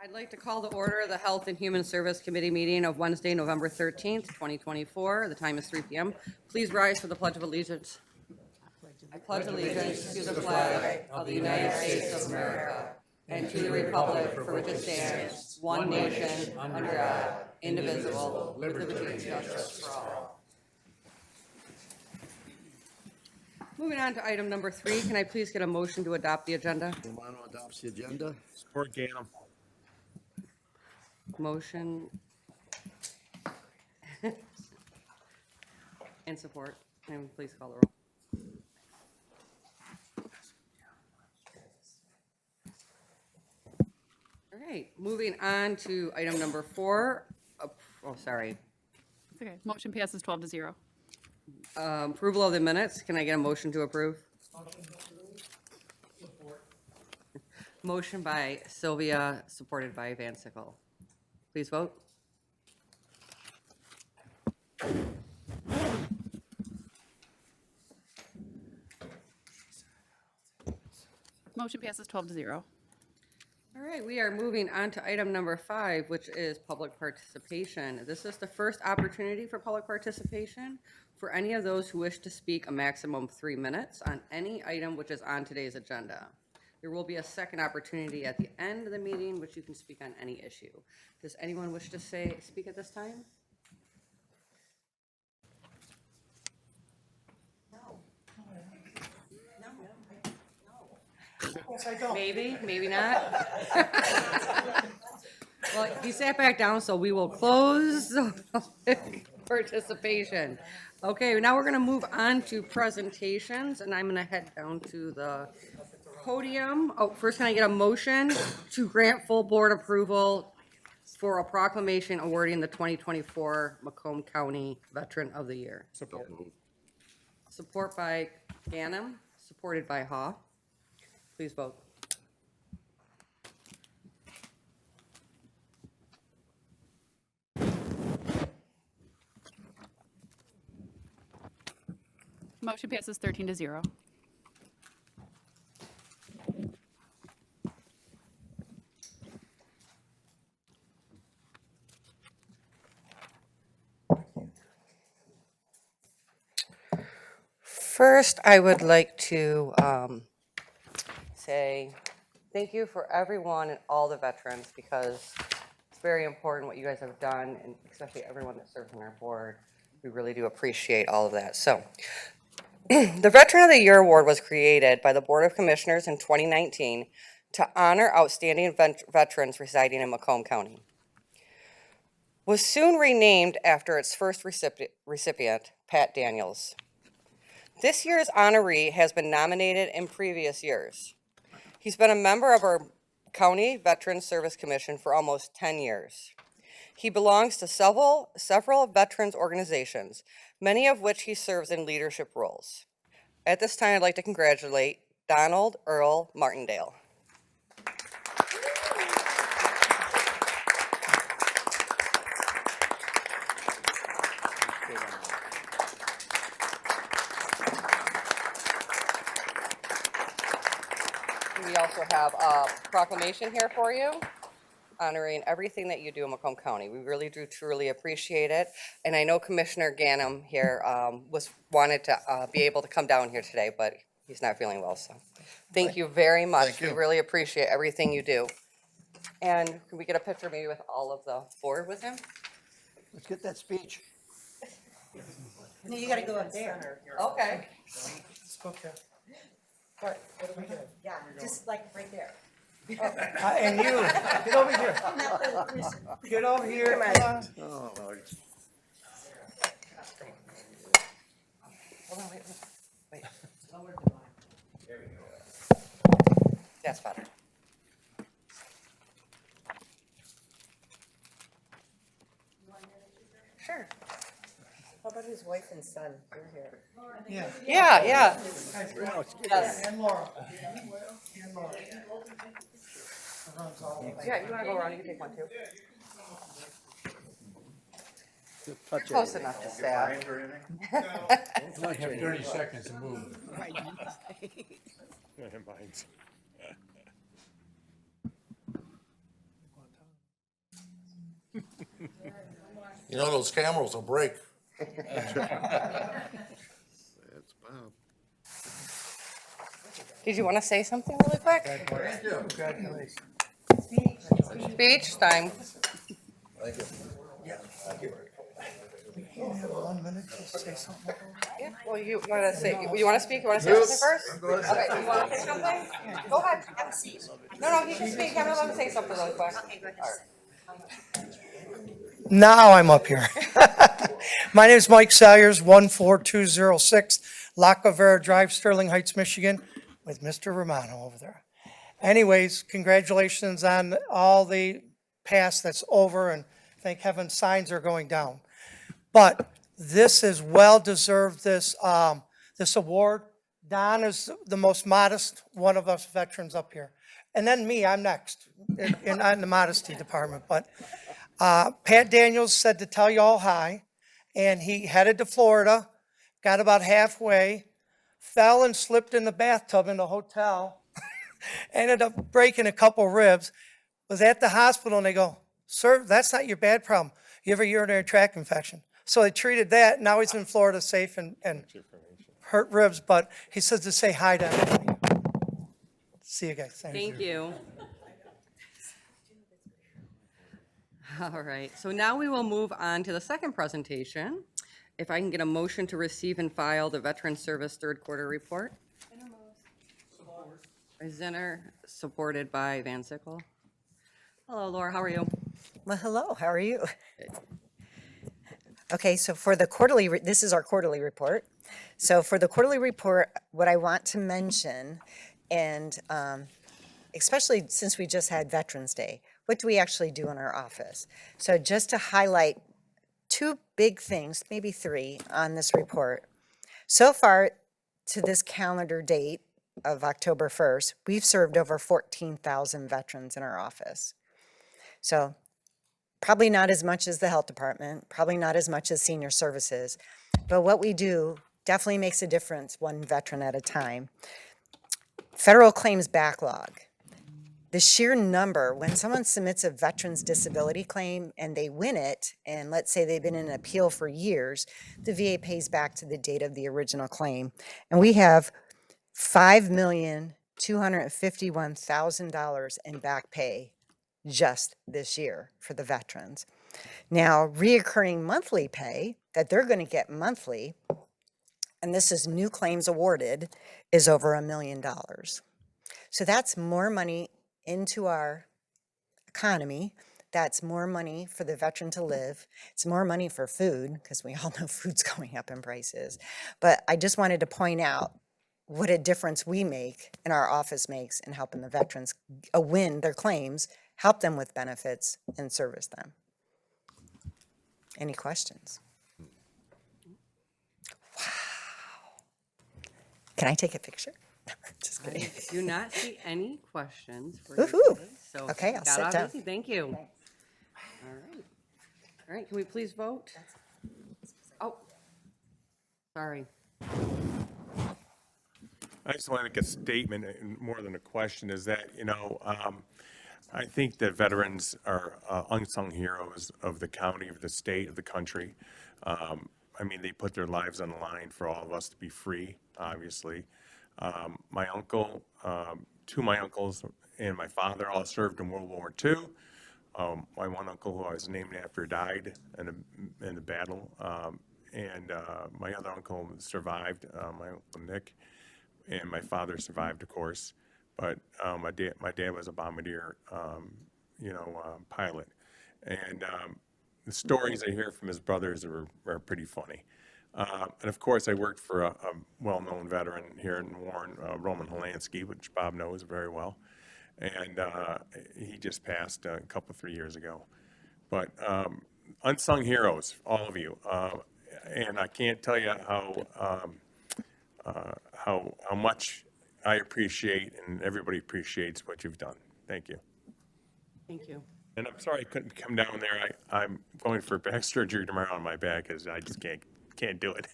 I'd like to call to order the Health and Human Service Committee meeting of Wednesday, November 13th, 2024. The time is 3 p.m. Please rise for the Pledge of Allegiance. I pledge allegiance to the flag of the United States of America and to the republic for which it stands, one nation, under God, indivisible, with liberty and justice for all. Moving on to item number 3, can I please get a motion to adopt the agenda? Romano adopts the agenda. Support Ganem. Motion and support. And please call the roll. All right, moving on to item number 4. It's okay. Motion passes 12-0. Approval of the minutes. Can I get a motion to approve? Motion by Sylvia, supported by Van Sickle. Please vote. Motion passes 12-0. All right, we are moving on to item number 5, which is public participation. This is the first opportunity for public participation for any of those who wish to speak a maximum of 3 minutes on any item which is on today's agenda. There will be a second opportunity at the end of the meeting, which you can speak on any issue. Does anyone wish to speak at this time? Maybe, maybe not. Well, you sat back down, so we will close participation. Okay, now we're going to move on to presentations, and I'm going to head down to the podium. Oh, first, can I get a motion to grant full board approval for a proclamation awarding the 2024 Macomb County Veteran of the Year? Support. Support by Ganem, supported by Haw. Please vote. Motion passes 13-0. First, I would like to say thank you for everyone and all the veterans, because it's very important what you guys have done, and especially everyone that serves on our board. We really do appreciate all of that. So, the Veteran of the Year Award was created by the Board of Commissioners in 2019 to honor outstanding veterans residing in Macomb County. Was soon renamed after its first recipient, Pat Daniels. This year's honoree has been nominated in previous years. He's been a member of our County Veterans Service Commission for almost 10 years. He belongs to several veterans organizations, many of which he serves in leadership roles. At this time, I'd like to congratulate Donald Earl Martindale. We also have a proclamation here for you, honoring everything that you do in Macomb County. We really do truly appreciate it. And I know Commissioner Ganem here wanted to be able to come down here today, but he's not feeling well, so thank you very much. Thank you. We really appreciate everything you do. And can we get a picture maybe with all of the board with him? Let's get that speech. No, you gotta go up there. Okay. Yeah, just like right there. And you, get over here. Get over here. Come on. Oh, Lord. Hold on, wait. That's better. Sure. How about his wife and son? They're here. Yeah. Yeah. Yes. And Laura. And Laura. Yeah, you wanna go around, you can take one too. Touch Close everything. enough to staff. Might have 30 seconds to move. Mine's. You know, those cameras will break. That's Bob. Did you want to say something really quick? Congratulations. Speech time. Thank you. You have 1 minute to say something. Yeah, well, you want to say, you want to speak? You want to say something first? Okay, you want to say something? Go ahead. Have a seat. No, he can speak. I'm going to say something really quick. Okay, go ahead. Now I'm up here. My name is Mike Salyers, 14206 La Cavera Drive, Sterling Heights, Michigan, with Mr. Romano over there. Anyways, congratulations on all the past that's over, and thank heaven signs are going down. But this is well-deserved, this award. Don is the most modest one of us veterans up here. And then me, I'm next in the modesty department. But Pat Daniels said to tell you all hi, and he headed to Florida, got about halfway, fell and slipped in the bathtub in the hotel, ended up breaking a couple ribs, was at the hospital, and they go, "Sir, that's not your bad problem. You have a urinary tract infection." So they treated that. Now he's in Florida safe and hurt ribs, but he says to say hi to everybody. See you guys. Thank you. All right, so now we will move on to the second presentation. If I can get a motion to receive and file the Veteran Service Third Quarter Report. By Zinner, supported by Van Sickle. Hello, Laura, how are you? Well, hello, how are you? Okay, so for the quarterly, this is our quarterly report. So for the quarterly report, what I want to mention, and especially since we just had Veterans Day, what do we actually do in our office? So just to highlight two big things, maybe three, on this report. So far, to this calendar date of October 1st, we've served over 14,000 veterans in our office. So probably not as much as the health department, probably not as much as senior services, but what we do definitely makes a difference, one veteran at a time. Federal claims backlog. The sheer number, when someone submits a veteran's disability claim and they win it, and let's say they've been in an appeal for years, the VA pays back to the date of the original claim. And we have $5,251,000 in back pay just this year for the veterans. Now, reoccurring monthly pay that they're going to get monthly, and this is new claims awarded, is over $1 million. So that's more money into our economy. That's more money for the veteran to live. It's more money for food, because we all know food's going up in prices. But I just wanted to point out what a difference we make and our office makes in helping the veterans win their claims, help them with benefits, and service them. Any questions? Wow. Can I take a picture? Just kidding. I do not see any questions for you Woohoo. today, so Okay, you I'll got sit off down. easy. Thank you. All right. All right, can we please vote? Oh, sorry. I just want to make a statement, and more than a question, is that, I think that veterans are unsung heroes of the county, of the state, of the country. They put their lives on the line for all of us to be free, obviously. My uncle, two of my uncles and my father all served in World War II. My one uncle, who I was named after, died in the battle. And my other uncle survived, my Uncle Nick. And my father survived, of course, but my dad was a bombardier, pilot. And the stories I hear from his brothers are pretty funny. And of course, I worked for a well-known veteran here in Warren, Roman Holansky, which Bob knows very well. And he just passed a couple, 3 years ago. But unsung heroes, all of you. And I can't tell you how much I appreciate and everybody appreciates what you've done. Thank you. Thank you. And I'm sorry I couldn't come down there. I'm going for back surgery tomorrow on my back because I just can't do it.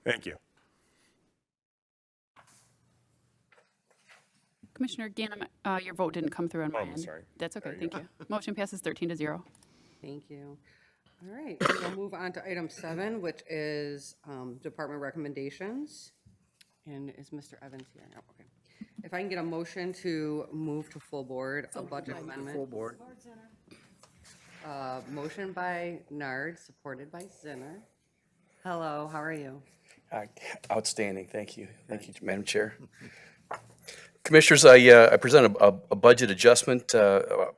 Thank you. Commissioner Ganem, your vote didn't come through on my Oh, I'm end. sorry. That's okay, There you thank you. Motion passes 13-0. Thank you. All right, we'll move on to item 7, which is department recommendations. And is Mr. Evans here? No, okay. If I can get a motion to move to full board a budget amendment. Full board. Motion by Nard, supported by Zinner. Hello, how are you? Outstanding, thank you. Thank you, Madam Chair. Commissioners, I present a budget adjustment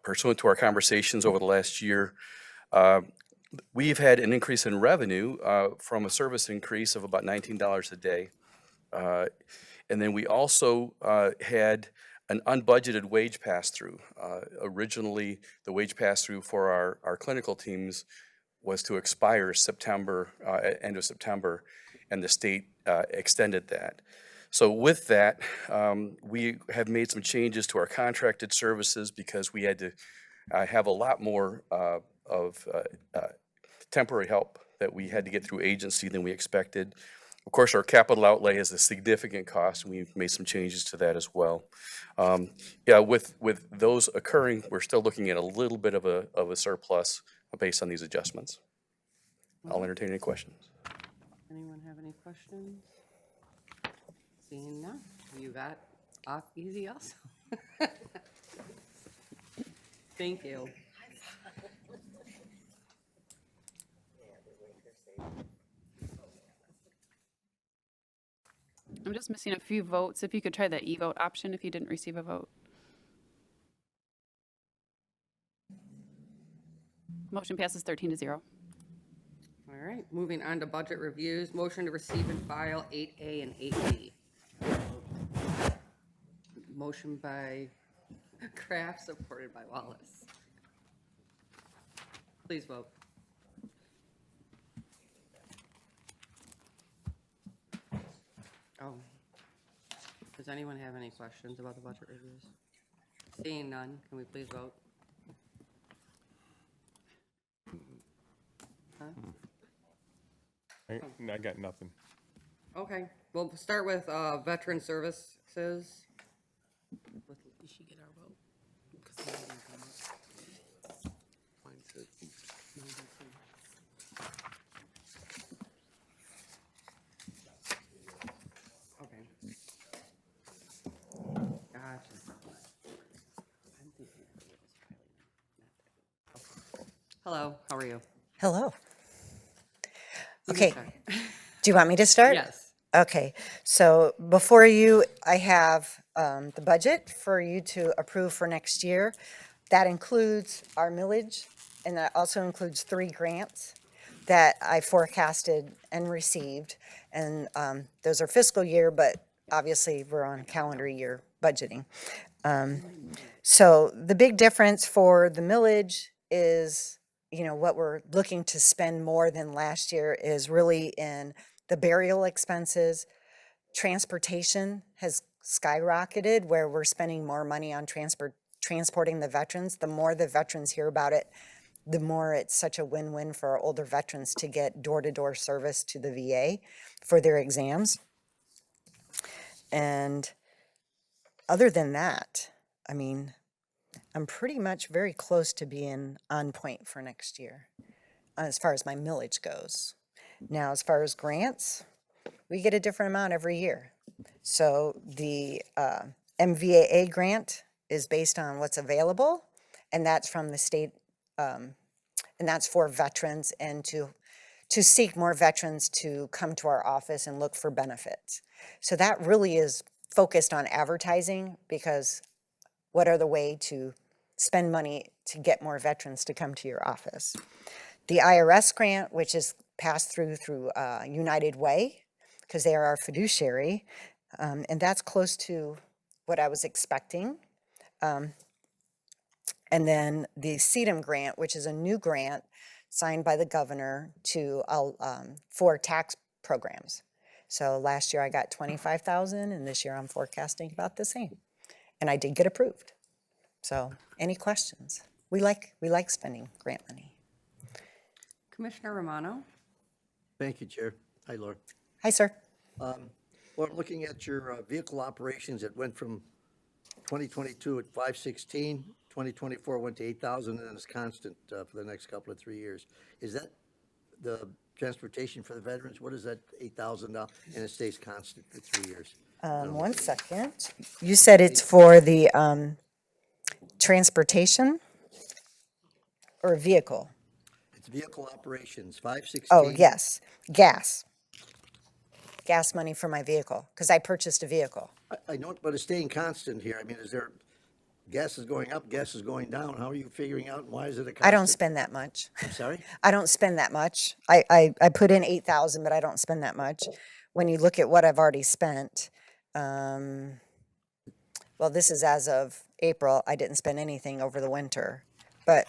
pursuant to our conversations over the last year. We've had an increase in revenue from a service increase of about $19 a day. And then we also had an unbudgeted wage pass-through. Originally, the wage pass-through for our clinical teams was to expire September, end of September, and the state extended that. So with that, we have made some changes to our contracted services because we had to have a lot more of temporary help that we had to get through agency than we expected. Of course, our capital outlay is a significant cost, and we've made some changes to that as well. Yeah, with those occurring, we're still looking at a little bit of a surplus based on these adjustments. I'll entertain any questions. Anyone have any questions? Seeing none, you got off easy also. Thank you. I'm just missing a few votes. If you could try the e-vote option if you didn't receive a vote. Motion passes 13-0. All right, moving on to budget reviews. Motion to receive and file 8A and 8B. Motion by Kraft, supported by Wallace. Please vote. Oh. Does anyone have any questions about the budget reviews? Seeing none, can we please vote? Huh? I got nothing. Okay, we'll start with veteran services. Did she get our vote? 'Cause mine didn't come up. Mine said, mine didn't come up. Okay. Gotcha. I'm thinking it was probably not that. Hello, how are you? Hello. You can Okay, start. do you want me to start? Yes. Okay, so before you, I have the budget for you to approve for next year. That includes our millage, and that also includes 3 grants that I forecasted and received. And those are fiscal year, but obviously we're on calendar year budgeting. So the big difference for the millage is, you know, what we're looking to spend more than last year is really in the burial expenses. Transportation has skyrocketed, where we're spending more money on transporting the veterans. The more the veterans hear about it, the more it's such a win-win for our older veterans to get door-to-door service to the VA for their exams. And other than that, I mean, I'm pretty much very close to being on point for next year, as far as my millage goes. Now, as far as grants, we get a different amount every year. So the MVAA grant is based on what's available, and that's from the state, and that's for veterans and to seek more veterans to come to our office and look for benefits. So that really is focused on advertising, because what other way to spend money to get more veterans to come to your office? The IRS grant, which is passed through United Way, because they are our fiduciary, and that's close to what I was expecting. And then the CEDM grant, which is a new grant signed by the governor for tax programs. So last year I got 25,000, and this year I'm forecasting about the same. And I did get approved. So any questions? We like spending grant money. Commissioner Romano? Thank you, Chair. Hi, Laura. Hi, sir. Well, looking at your vehicle operations, it went from 2022 at 516, 2024 went to 8,000 and it's constant for the next couple of 3 years. Is that the transportation for the veterans? What is that $8,000 and it stays constant for 3 years? 1 second. You said it's for the transportation or vehicle? It's vehicle operations, 516. Oh, yes, gas. Gas money for my vehicle, because I purchased a vehicle. I know, but it's staying constant here. I mean, is there, gas is going up, gas is going down. How are you figuring out and why is it a constant? I don't spend that much. I'm sorry? I don't spend that much. I put in 8,000, but I don't spend that much. When you look at what I've already spent, well, this is as of April. I didn't spend anything over the winter, but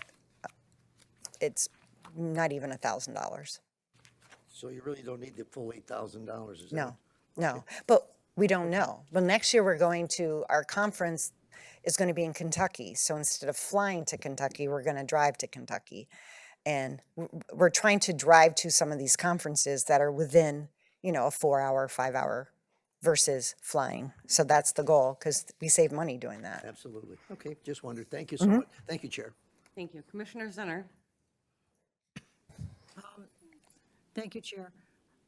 it's not even $1,000. So you really don't need the full $8,000, is that? No, no, but we don't know. Well, next year we're going to, our conference is going to be in Kentucky. So instead of flying to Kentucky, we're going to drive to Kentucky. And we're trying to drive to some of these conferences that are within, a 4-hour, 5-hour versus flying. So that's the goal, because we save money doing that. Absolutely. Okay, just wondered. Thank you so much. Thank you, Chair. Thank you. Commissioner Zinner. Thank you, Chair.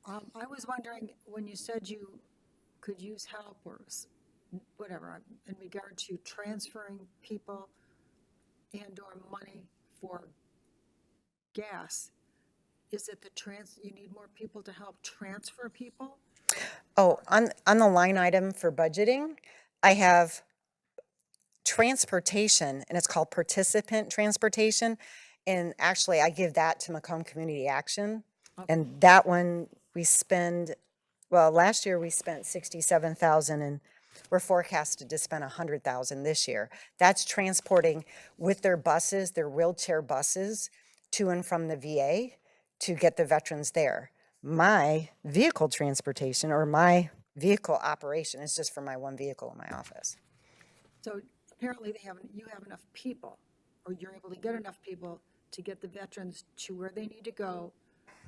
I was wondering, when you said you could use help or whatever, in regard to transferring people and/or money for gas, is it you need more people to help transfer people? Oh, on the line item for budgeting, I have transportation, and it's called participant transportation. And actually, I give that to Macomb Community Action. And that one, we spend, well, last year we spent 67,000 and we're forecasted to spend 100,000 this year. That's transporting with their buses, their wheelchair buses, to and from the VA to get the veterans there. My vehicle transportation or my vehicle operation is just for my one vehicle in my office. So apparently you have enough people, or you're able to get enough people to get the veterans to where they need to go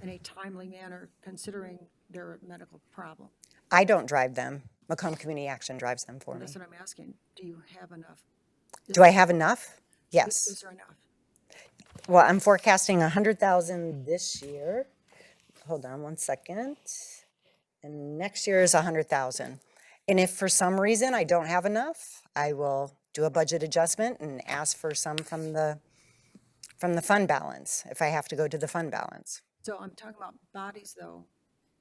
in a timely manner, considering their medical problem. I don't drive them. Macomb Community Action drives them for me. That's what I'm asking. Do you have enough? Do I have enough? Yes. Is there enough? Well, I'm forecasting 100,000 this year. Hold on 1 second. And next year is 100,000. And if for some reason I don't have enough, I will do a budget adjustment and ask for some from the fund balance, if I have to go to the fund balance. So I'm talking about bodies, though.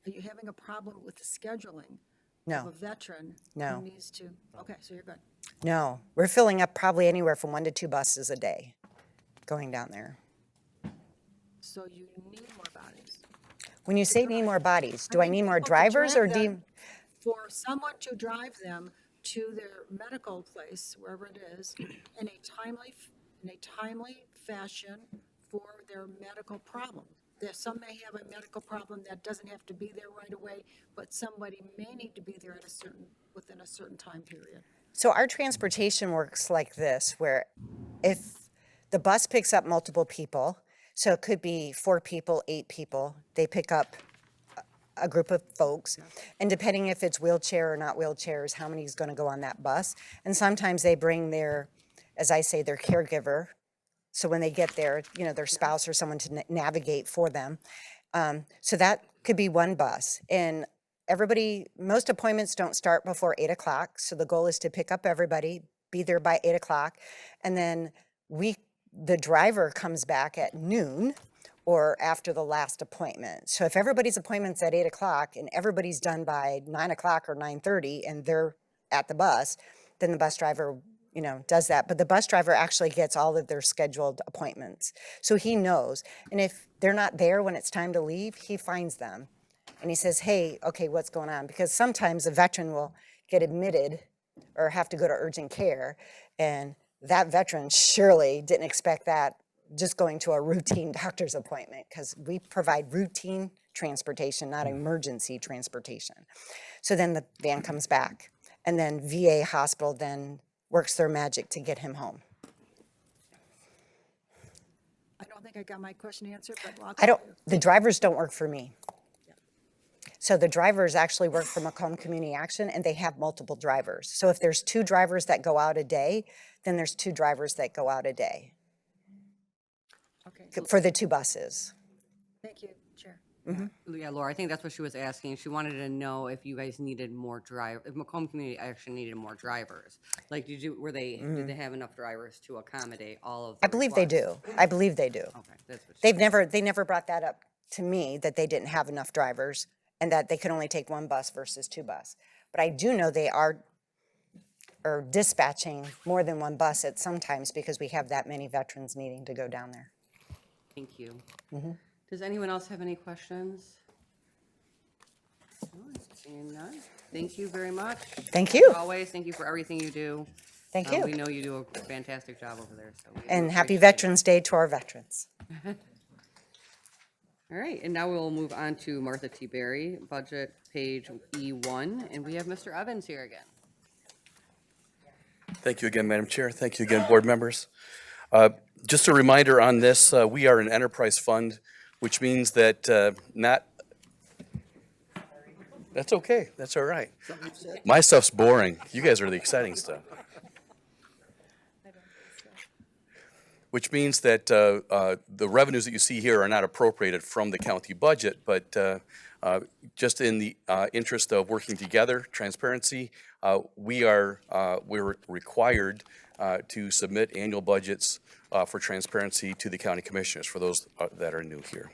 Are you having a problem with the scheduling of No, a veteran No. who needs to? Okay, so you're good. no. We're filling up probably anywhere from 1 to 2 buses a day going down there. So you need more bodies. When you say need more bodies, do I need more people to drivers or drive do them, for someone to drive them to their medical place, wherever it is, in a timely fashion for their medical problem? Some may have a medical problem that doesn't have to be there right away, but somebody may need to be there within a certain time period. So our transportation works like this, where if the bus picks up multiple people, so it could be 4 people, 8 people, they pick up a group of folks, and depending if it's wheelchair or not wheelchairs, how many is going to go on that bus. And sometimes they bring their, as I say, their caregiver. So when they get there, their spouse or someone to navigate for them. So that could be one bus. And most appointments don't start before 8 o'clock. So the goal is to pick up everybody, be there by 8 o'clock. And then the driver comes back at noon or after the last appointment. So if everybody's appointment's at 8 o'clock and everybody's done by 9 o'clock or 9:30 and they're at the bus, then the bus driver does that. But the bus driver actually gets all of their scheduled appointments. So he knows. And if they're not there when it's time to leave, he finds them. And he says, hey, okay, what's going on? Because sometimes a veteran will get admitted or have to go to urgent care. And that veteran surely didn't expect that just going to a routine doctor's appointment, because we provide routine transportation, not emergency transportation. So then the van comes back. And then VA hospital then works their magic to get him home. I don't think I got my question answered, but The drivers don't work for me. So the drivers actually work for Macomb Community Action, and they have multiple drivers. So if there's 2 drivers that go out a day, then there's 2 drivers that go out a day Okay, for the 2 buses. thank you, Chair. Yeah, Laura, I think that's what she was asking. She wanted to know if you guys needed more if Macomb Community Action needed more drivers. Like, did they have enough drivers to accommodate all of the I believe they requests? do. I believe they do. Okay, that's what she. They never brought that up to me, that they didn't have enough drivers and that they could only take 1 bus versus 2 bus. But I do know they are dispatching more than 1 bus at some times because we have that many veterans needing to go down there. Thank you. Does anyone else have any questions? No, seeing none. Thank you very much. Thank you. As always, thank you for everything you do. Thank We you. know you do a fantastic job over there, so. we And happy appreciate it. Veterans Day to our veterans. All right, and now we'll move on to Martha T. Berry, budget page E1, and we have Mr. Evans here again. Thank you again, Madam Chair. Thank you again, board members. Just a reminder on this, we are an enterprise fund, which means that that's okay, that's all right. My stuff's boring. You guys are the exciting stuff. Which means that the revenues that you see here are not appropriated from the county budget, but just in the interest of working together, transparency, we're required to submit annual budgets for transparency to the county commissioners, for those that are new here.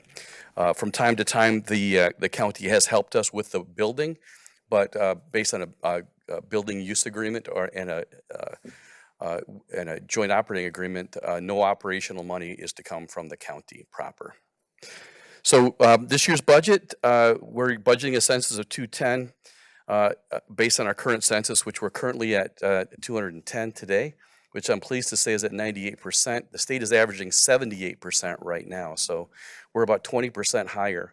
From time to time, the county has helped us with the building, but based on a building use agreement and a joint operating agreement, no operational money is to come from the county proper. So this year's budget, we're budgeting a census of 210 based on our current census, which we're currently at 210 today, which I'm pleased to say is at 98%. The state is averaging 78% right now, so we're about 20% higher.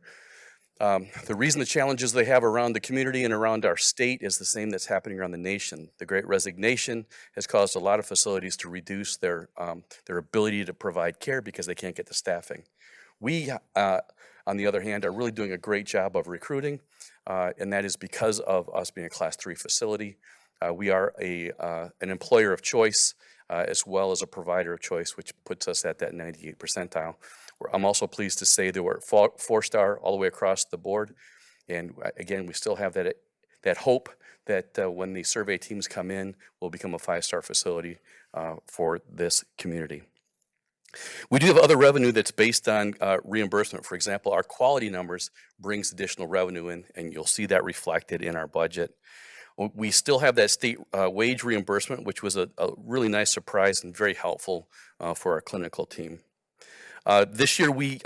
The reason the challenges they have around the community and around our state is the same that's happening around the nation. The Great Resignation has caused a lot of facilities to reduce their ability to provide care because they can't get the staffing. We, on the other hand, are really doing a great job of recruiting, and that is because of us being a Class 3 facility. We are an employer of choice as well as a provider of choice, which puts us at that 98 percentile. I'm also pleased to say that we're 4-star all the way across the board. And again, we still have that hope that when the survey teams come in, we'll become a 5-star facility for this community. We do have other revenue that's based on reimbursement. For example, our quality numbers brings additional revenue in, and you'll see that reflected in our budget. We still have that state wage reimbursement, which was a really nice surprise and very helpful for our clinical team. This year, we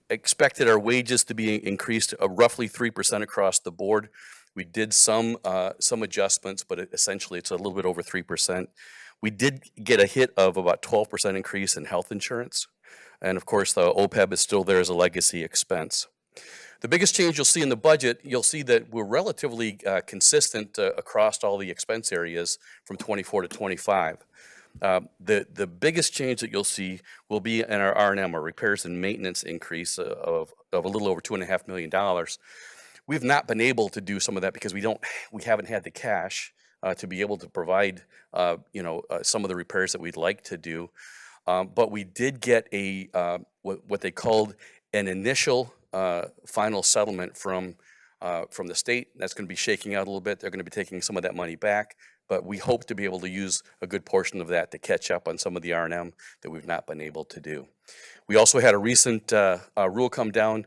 expected our wages to be increased roughly 3% across the board. We did some adjustments, but essentially it's a little bit over 3%. We did get a hit of about 12% increase in health insurance. And of course, the OPEB is still there as a legacy expense. The biggest change you'll see in the budget, you'll see that we're relatively consistent across all the expense areas from 24 to 25. The biggest change that you'll see will be in our R&M, or repairs and maintenance increase of a little over $2.5 million. We've not been able to do some of that because we haven't had the cash to be able to provide some of the repairs that we'd like to do. But we did get what they called an initial final settlement from the state. That's going to be shaking out a little bit. They're going to be taking some of that money back, but we hope to be able to use a good portion of that to catch up on some of the R&M that we've not been able to do. We also had a recent rule come down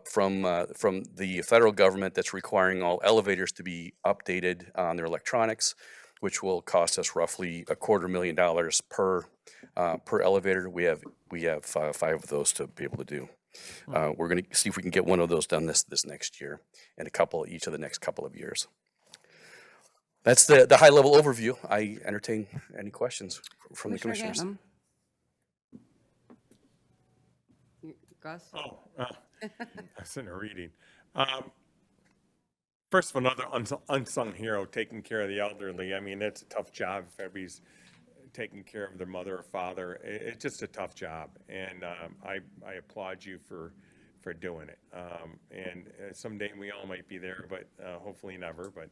from the federal government that's requiring all elevators to be updated on their electronics, which will cost us roughly $250,000 per elevator. We have 5 of those to be able to do. We're going to see if we can get one of those done this next year, and a couple each of the next couple of years. That's the high level overview. I entertain any questions from the Commissioner commissioners. Gatham? Gus? Oh, I was in a reading. First of all, another unsung hero, taking care of the elderly. I mean, it's a tough job if everybody's taking care of their mother or father. It's just a tough job, and I applaud you for for doing it. And someday we all might be there, but hopefully never. But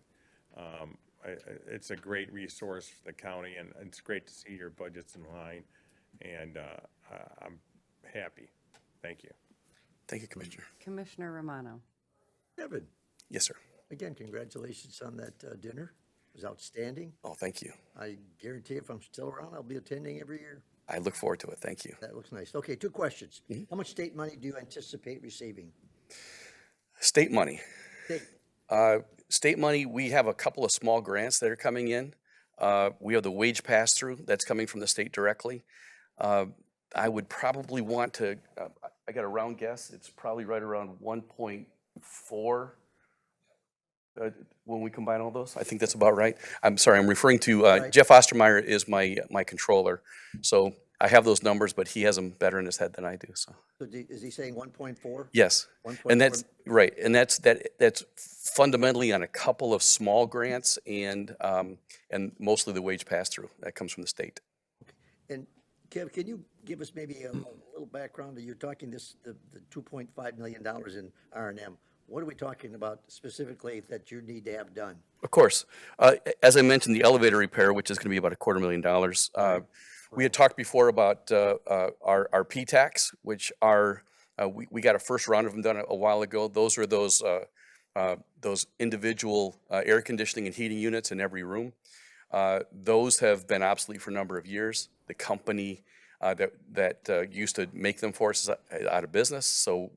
it's a great resource for the county, and it's great to see your budgets in line. And I'm happy. Thank you. Thank you, Commissioner. Commissioner Romano. Kevin, Yes, sir. again, congratulations on that dinner. It was outstanding. Oh, thank you. I guarantee if I'm still around, I'll be attending every year. I look forward to it. Thank you. That looks nice. Okay, 2 questions. How much state money do you anticipate receiving? State money. State. State money, we have a couple of small grants that are coming in. We have the wage pass-through that's coming from the state directly. I would probably want to, I got a round guess, it's probably right around 1.4 when we combine all those. I think that's about right. I'm sorry, I'm referring to, Right. Jeff Ostermeyer is my controller. So I have those numbers, but he has them better in his head than I do, so. So is he saying 1.4? Yes, 1.4. and that's, right, and that's fundamentally on a couple of small grants and mostly the wage pass-through that comes from the state. And Kev, can you give us maybe a little background? You're talking the $2.5 million in R&M. What are we talking about specifically that you need to have done? Of course. As I mentioned, the elevator repair, which is going to be about $250,000. We had talked before about our P-tax, which are, we got a first round of them done a while ago. Those are those individual air conditioning and heating units in every room. Those have been obsolete for a number of years. The company that used to make them for us is out of business, so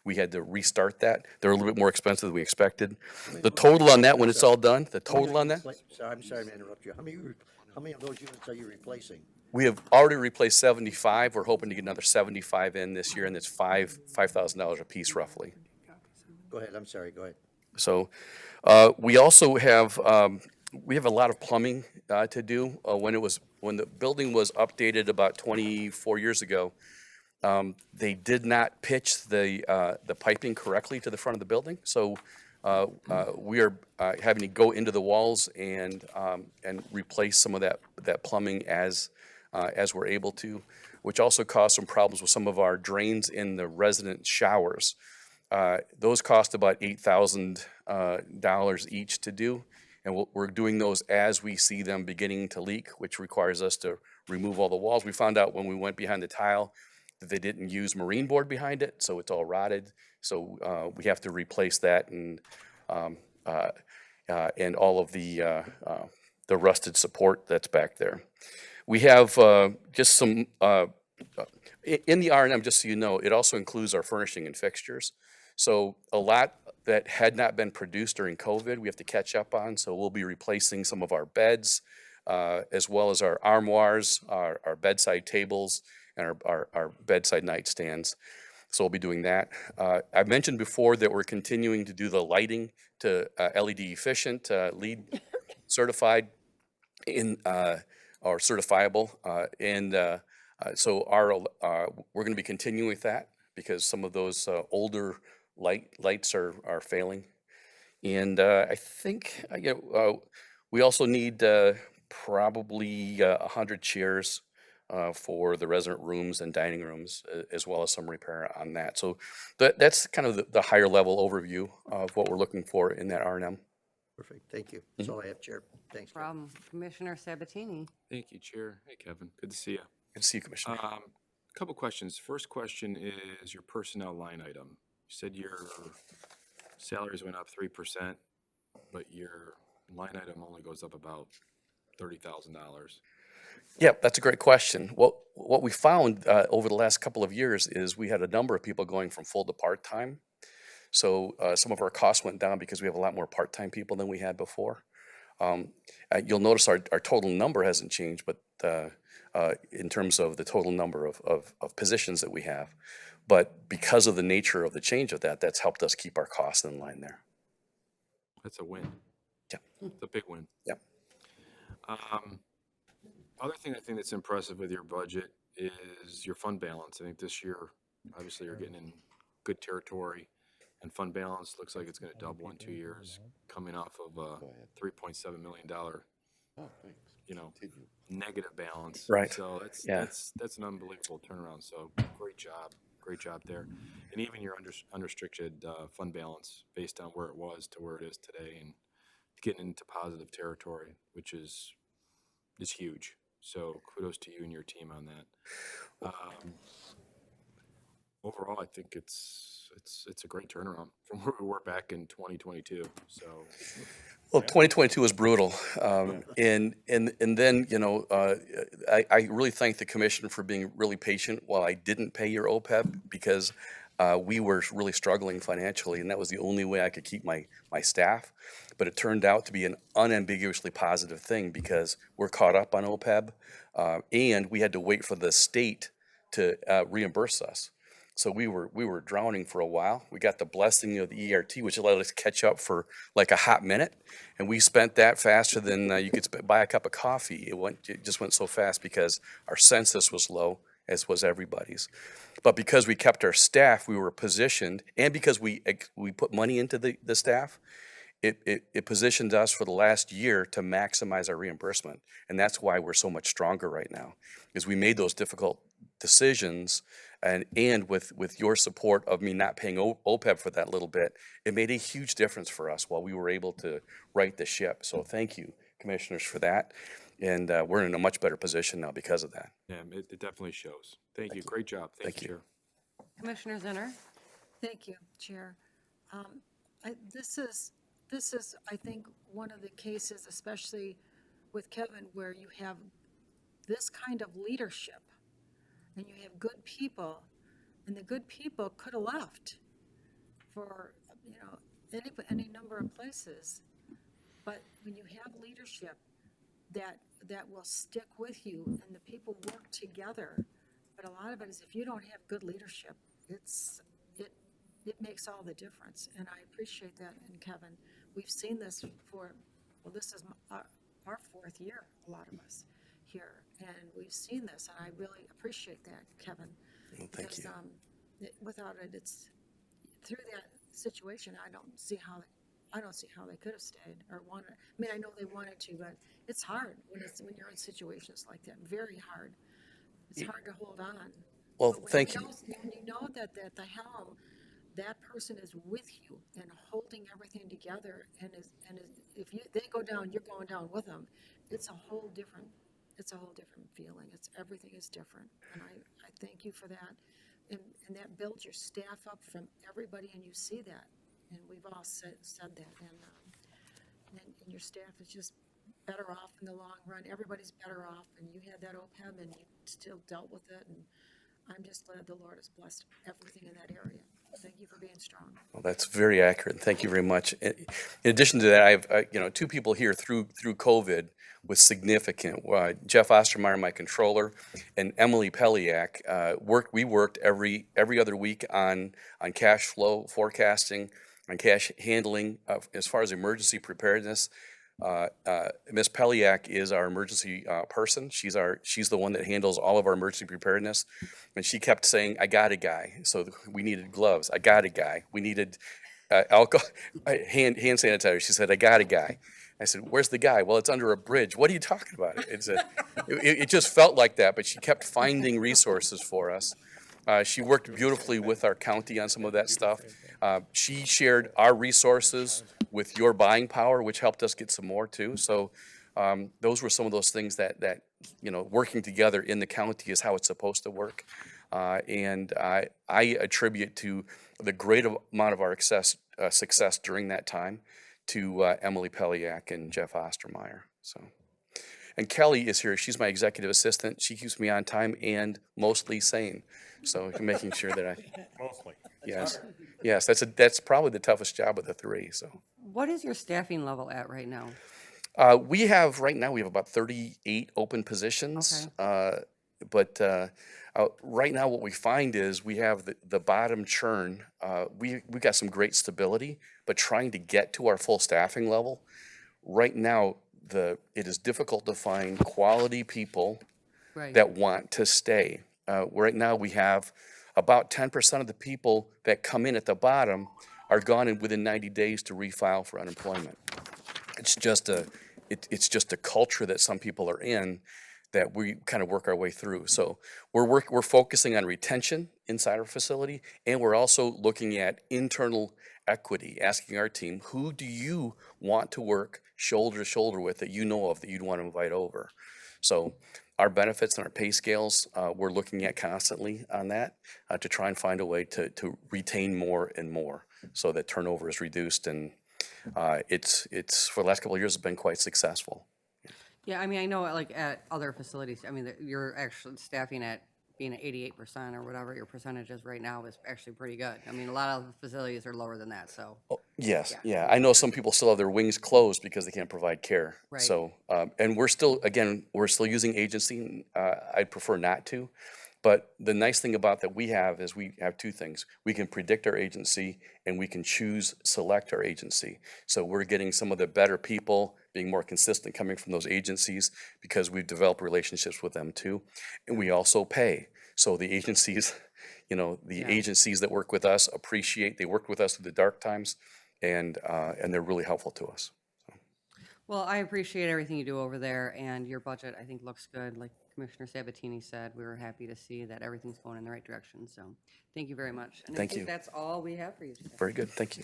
we had to restart that. They're a little bit more expensive than we expected. The total on that, when it's all done, the total on that, Sorry, I'm sorry to interrupt you. How many of those units are you replacing? we have already replaced 75. We're hoping to get another 75 in this year, and it's $5,000 a piece roughly. Go ahead, I'm sorry, go ahead. So we also have we have a lot of plumbing to do. When the building was updated about 24 years ago, they did not pitch the piping correctly to the front of the building. So we are having to go into the walls and replace some of that plumbing as we're able to, which also caused some problems with some of our drains in the resident showers. Those cost about $8,000 each to do, and we're doing those as we see them beginning to leak, which requires us to remove all the walls. We found out when we went behind the tile that they didn't use marine board behind it, so it's all rotted. So we have to replace that and all of the rusted support that's back there. We have just some in the R&M, just so you know, it also includes our furnishing and fixtures. So a lot that had not been produced during COVID, we have to catch up on. So we'll be replacing some of our beds, as well as our armoires, our bedside tables, and our bedside nightstands. So we'll be doing that. I mentioned before that we're continuing to do the lighting to LED efficient, LEED certified or certifiable. So we're going to be continuing with that because some of those older lights are failing. And I think we also need probably 100 chairs for the resident rooms and dining rooms, as well as some repair on that. So that's kind of the higher level overview of what we're looking for in that R&M. Perfect, thank you. That's all I have, Chair. Thanks. Chair. Problem. Commissioner Sabatini. Thank you, Chair. Hey, Kevin. Good to see you. Good to see you, Commissioner. Couple questions. First question is your personnel line item. You said your salaries went up 3%, but your line item only goes up about $30,000. Yeah, that's a great question. What we found over the last couple of years is we had a number of people going from full to part-time. So some of our costs went down because we have a lot more part-time people than we had before. You'll notice our total number hasn't changed, but in terms of the total number of positions that we have. But because of the nature of the change of that's helped us keep our costs in line there. That's a win. Yeah. It's a big win. Yeah. Other thing I think that's impressive with your budget is your fund balance. I think this year, obviously, you're getting in good territory, and fund balance looks like it's going to double in 2 years, coming off of a $3.7 million, negative balance. Right. So that's an unbelievable turnaround. So great job great job there. And even your unrestricted fund balance based on where it was to where it is today and getting into positive territory, which is huge. So kudos to you and your team on that. Overall, I think it's a great turnaround from where we were back in 2022. So Well, 2022 was brutal. And then, I really thank the commission for being really patient while I didn't pay your OPEB because we were really struggling financially, and that was the only way I could keep my staff. But it turned out to be an unambiguously positive thing because we're caught up on OPEB, and we had to wait for the state to reimburse us. So we were drowning for a while. We got the blessing of the ERT, which allowed us to catch up for like a hot minute, and we spent that faster than you could buy a cup of coffee. It just went so fast because our census was low, as was everybody's. But because we kept our staff, we were positioned, and because we put money into the staff, it positioned us for the last year to maximize our reimbursement, and that's why we're so much stronger right now, is we made those difficult decisions. And with your support of me not paying OPEB for that little bit, it made a huge difference for us while we were able to right the ship. So thank you, commissioners, for that. And we're in a much better position now because of that. yeah, it definitely shows. Thank you. Great job. Thank you, Chair. Commissioner Zinner? Thank you, Chair. This is, I think, one of the cases, especially with Kevin, where you have this kind of leadership and you have good people, and the good people could have left for, any number of places. But when you have leadership that will stick with you and the people work together, but a lot of it is if you don't have good leadership, it makes all the difference. And I appreciate that. And Kevin, we've seen this this is our fourth year, a lot of us here, and we've seen this, and I really appreciate that, Kevin. Well, thank you. Without it, it's through that situation. I don't see how they could have stayed or wanted. I mean, I know they wanted to, but it's hard when you're in situations like that. Very hard. It's hard to hold on. Well, But when thank you. When you know that at the helm, that person is with you and holding everything together, and if they go down, you're going down with them. It's a whole different feeling. Everything is different, and I thank you for that, and that builds your staff up from everybody, and you see that, and we've all said that, and your staff is just better off in the long run. Everybody's better off, and you had that OPEB, and you still dealt with it, and I'm just glad the Lord has blessed everything in that area. Thank you for being strong. Well, that's very accurate. Thank you very much. In addition to that, I have two people here through COVID with significant. Jeff Ostermeyer, my controller, and Emily Peliak we worked every other week on cash flow forecasting, on cash handling. As far as emergency preparedness, Ms. Peliak is our emergency person. She's the one that handles all of our emergency preparedness. And she kept saying, I got a guy. So we needed gloves. I got a guy. We needed alcohol, hand sanitizer. She said, I got a guy. I said, where's the guy? Well, it's under a bridge. What are you talking about? It just felt like that, but she kept finding resources for us. She worked beautifully with our county on some of that stuff. She shared our resources with your buying power, which helped us get some more too. So those were some of those things that working together in the county is how it's supposed to work. And I attribute to the great amount of our success during that time to Emily Peliak and Jeff Ostermeyer. So, and Kelly is here. She's my executive assistant. She keeps me on time and mostly sane. So making sure that Mostly. yes, that's probably the toughest job of the three. So What is your staffing level at right now? we have about 38 open positions. But right now what we find is we have the bottom churn. We got some great stability, but trying to get to our full staffing level, right now it is difficult to find quality people Right. that want to stay. Right now we have about 10% of the people that come in at the bottom are gone within 90 days to refile for unemployment. It's just a culture that some people are in that we kind of work our way through. So we're focusing on retention inside our facility, and we're also looking at internal equity, asking our team, who do you want to work shoulder to shoulder with that you know of that you'd want to invite over? So our benefits and our pay scales, we're looking at constantly on that to try and find a way to retain more and more so that turnover is reduced. And it's for the last couple of years, it's been quite successful. Yeah, I mean, I know like at other facilities, I mean, you're actually staffing at being at 88% or whatever your percentage is right now is actually pretty good. I mean, a lot of facilities are lower than that, so. Yes, Yeah. yeah. I know some people still have their wings closed because they can't provide care. Right. So, and we're still, again, we're still using agency. I'd prefer not to. But the nice thing about that we have is we have two things. We can predict our agency and we can select our agency. So we're getting some of the better people, being more consistent coming from those agencies because we've developed relationships with them too. And we also pay. So the agencies, agencies that work with us they worked with us through the dark times and they're really helpful to us. Well, I appreciate everything you do over there, and your budget, I think, looks good. Like Commissioner Sabatini said, we were happy to see that everything's going in the right direction, so thank you very much. And Thank I think you. that's all we have for you today. Very good, thank you.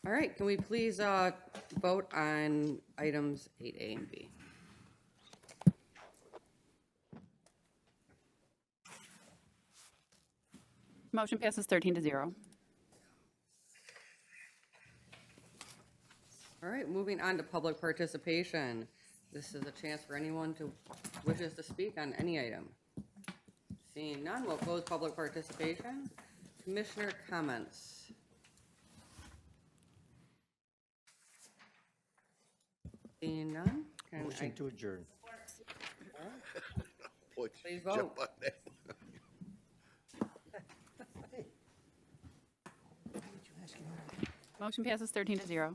All right, can we please vote on items 8A and B? Motion passes 13-0. All right, moving on to public participation. This is a chance for anyone who wishes to speak on any item. Seeing none, we'll close public participation. Commissioner comments. Seeing none, can I To adjourn. please vote? Motion passes 13-0.